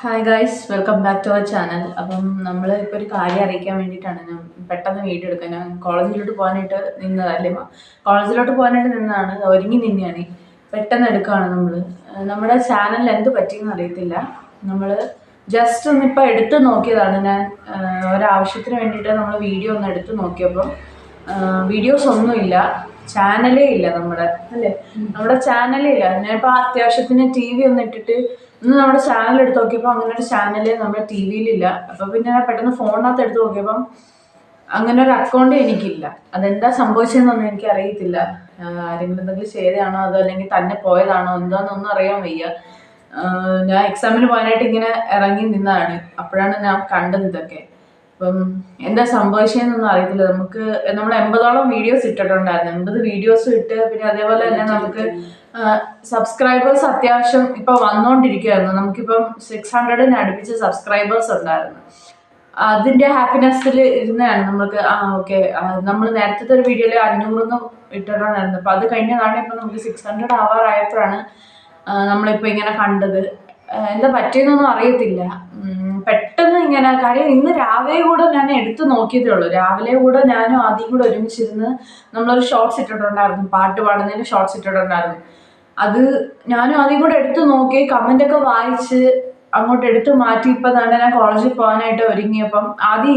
Hi guys, welcome back to our channel. അപ്പം നമ്മൾ ഇപ്പോൾ ഒരു കാര്യം അറിയിക്കാൻ വേണ്ടിയിട്ടാണ് ഞാൻ പെട്ടെന്ന് വീഡിയോ എടുക്കാൻ. ഞാൻ കോളേജിലോട്ട് പോകാനായിട്ട് നിന്നതല്ലേ, കോളേജിലോട്ട് പോകാനായിട്ട് നിന്നതാണ്, ഒരുങ്ങി നിന്നെയാണ്. പെട്ടെന്ന് എടുക്കുകയാണ് നമ്മുടെ ചാനലിൽ എന്ത് പറ്റിയെന്ന് അറിയത്തില്ല. നമ്മൾ ജസ്റ്റ് ഒന്നിപ്പോൾ എടുത്ത് നോക്കിയതാണ്. ഞാൻ ഒരാവശ്യത്തിന് വേണ്ടിയിട്ട് നമ്മൾ വീഡിയോ ഒന്ന് എടുത്ത് നോക്കിയപ്പോൾ വീഡിയോസ് ഒന്നുമില്ല, ചാനലേ ഇല്ല നമ്മുടെ ചാനലേ ഇല്ല. ഞാനിപ്പോൾ അത്യാവശ്യത്തിന് TV ഒന്ന് ഇട്ടിട്ട് ഇന്ന് നമ്മുടെ ചാനൽ എടുത്ത് നോക്കിയപ്പോൾ അങ്ങനെ ഒരു ചാനല് നമ്മുടെ TV യിലില്ല. അപ്പോൾ പിന്നെ ഞാൻ പെട്ടെന്ന് ഫോണിനകത്ത് എടുത്ത് നോക്കിയപ്പം അങ്ങനെ ഒരു അക്കൗണ്ട് എനിക്കില്ല. അതെന്താ സംഭവിച്ചതെന്നൊന്നും എനിക്ക് അറിയത്തില്ല. ആരെങ്കിലും എന്തെങ്കിലും ചെയ്തതാണോ അതോ അല്ലെങ്കിൽ തന്നെ പോയതാണോ എന്താണെന്നൊന്നും അറിയാൻ വയ്യ. ഞാൻ എക്സാമിന് പോകാനായിട്ട് ഇങ്ങനെ ഇറങ്ങി നിന്നതാണ്, അപ്പോഴാണ് ഞാൻ കണ്ടത് ഇതൊക്കെ. അപ്പം എന്താ സംഭവിച്ചതെന്നൊന്നും അറിയത്തില്ല. നമ്മൾ 80ഓളം വീഡിയോസ് ഇട്ടിട്ടുണ്ടായിരുന്നു, 80 വീഡിയോസ് ഇട്ട്. പിന്നെ അതേപോലെ തന്നെ നമുക്ക് സബ്സ്ക്രൈബേഴ്സ് അത്യാവശ്യം ഇപ്പൊ വന്നുകൊണ്ടിരിക്കുകയായിരുന്നു. നമുക്കിപ്പം 600 അടുപ്പിച്ച് സബ്സ്ക്രൈബേഴ്സ് ഉണ്ടായിരുന്നു. അതിന്റെ ഹാപ്പിനെസ്സിൽ ഇരുന്നാണ് നമുക്ക് ഓക്കെ, നമ്മൾ നേരത്തെ ഒരു വീഡിയോയിൽ 500 ഇട്ടിട്ടുണ്ടായിരുന്നു. അപ്പൊ അത് കഴിഞ്ഞതാണ് ഇപ്പൊ നമുക്ക് 600 ആവാറായപ്പോഴാണ് നമ്മളിപ്പോ ഇങ്ങനെ കണ്ടത്. എന്താ പറ്റിയെന്നൊന്നും അറിയത്തില്ല. പെട്ടെന്ന് ഇങ്ങനെ കാര്യം ഇന്ന് രാവിലെ കൂടെ ഞാൻ എടുത്തു നോക്കിയതേ ഉള്ളൂ. രാവിലെ കൂടെ ഞാനും ആദ്യം കൂടെ ഒരുമിച്ചിരുന്ന് നമ്മളൊരു ഷോർട്സ് ഇട്ടിട്ടുണ്ടായിരുന്നു, പാട്ട് പാടുന്നതിന് ഷോർട്സ് ഇട്ടിട്ടുണ്ടായിരുന്നു. അത് ഞാനും ആദ്യം കൂടെ എടുത്തു നോക്കി, കമന്റ് ഒക്കെ വായിച്ച് അങ്ങോട്ട് എടുത്തു മാറ്റി. ഇപ്പം തന്നെ ഞാൻ കോളേജിൽ പോകാനായിട്ട് ഒരുങ്ങിയപ്പം ആദ്യം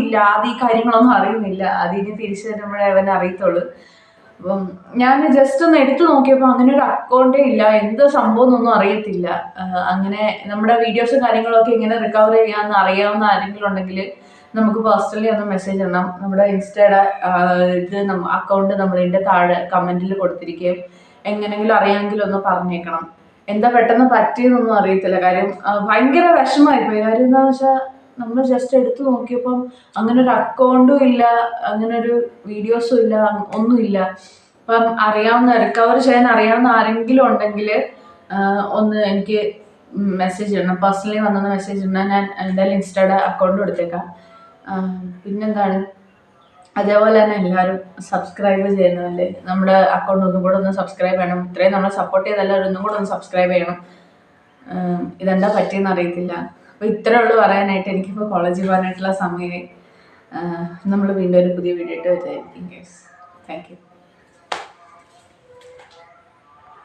ഈ കാര്യങ്ങളൊന്നും അറിയുന്നില്ല. ആദ്യം ഇനി തിരിച്ചു വരുമ്പോഴേ അവനെ അറിയത്തുള്ളൂ. അപ്പം ഞാൻ ജസ്റ്റ് ഒന്ന് എടുത്തു നോക്കിയപ്പോൾ അങ്ങനെ ഒരു അക്കൗണ്ടേ ഇല്ല. എന്ത് സംഭവം എന്നൊന്നും അറിയത്തില്ല. അങ്ങനെ നമ്മുടെ വീഡിയോസും കാര്യങ്ങളൊക്കെ ഇങ്ങനെ റിക്കവർ ചെയ്യാമെന്ന് അറിയാവുന്ന ആരെങ്കിലും ഉണ്ടെങ്കിൽ നമുക്ക് പേഴ്സണലി ഒന്ന് മെസ്സേജ് ഇടണം. നമ്മുടെ ഇൻസ്റ്റയുടെ അക്കൗണ്ട് നമ്മളിതിൻ്റെ താഴെ കമന്റിൽ കൊടുത്തിരിക്കുകയും എങ്ങനെയെങ്കിലും അറിയാമെങ്കിലും ഒന്ന് പറഞ്ഞേക്കണം. എന്താ പെട്ടെന്ന് പറ്റിയെന്നൊന്നും അറിയത്തില്ല. കാര്യം ഭയങ്കര വിഷമമായിപ്പോയി. കാര്യം എന്താണെന്ന് വെച്ചാൽ നമ്മൾ ജസ്റ്റ് എടുത്തു നോക്കിയപ്പം അങ്ങനെ ഒരു അക്കൗണ്ടും ഇല്ല, അങ്ങനെ ഒരു വീഡിയോസും ഇല്ല, ഒന്നുമില്ല. അപ്പം റിക്കവർ ചെയ്യാൻ അറിയാവുന്ന ആരെങ്കിലും ഉണ്ടെങ്കിൽ ഒന്ന് എനിക്ക് മെസ്സേജ് ഇടണം. പേഴ്സണലി വന്നൊന്ന് മെസ്സേജ് ഇടണം. ഞാൻ എന്തായാലും ഇൻസ്റ്റയുടെ അക്കൗണ്ട് കൊടുത്തേക്കാം. പിന്നെന്താണ്, അതേപോലെ തന്നെ എല്ലാവരും സബ്സ്ക്രൈബ് ചെയ്യുന്നതല്ലേ, നമ്മുടെ അക്കൗണ്ട് ഒന്നും കൂടെ ഒന്ന് സബ്സ്ക്രൈബ് ചെയ്യണം. ഇത്രയും നമ്മളെ സപ്പോർട്ട് ചെയ്ത എല്ലാവരും ഒന്നും കൂടെ ഒന്ന് സബ്സ്ക്രൈബ് ചെയ്യണം. ഇതെന്താ പറ്റിയെന്ന് അറിയത്തില്ല. അപ്പോൾ ഇത്രേ ഉള്ളൂ പറയാനായിട്ട്. എനിക്കിപ്പോൾ കോളേജിൽ പോകാനായിട്ടുള്ള സമയമായി. നമ്മൾ വീണ്ടും ഒരു പുതിയ വീഡിയോ ഇട്ട് വരുന്നതായിരിക്കും. Thank you.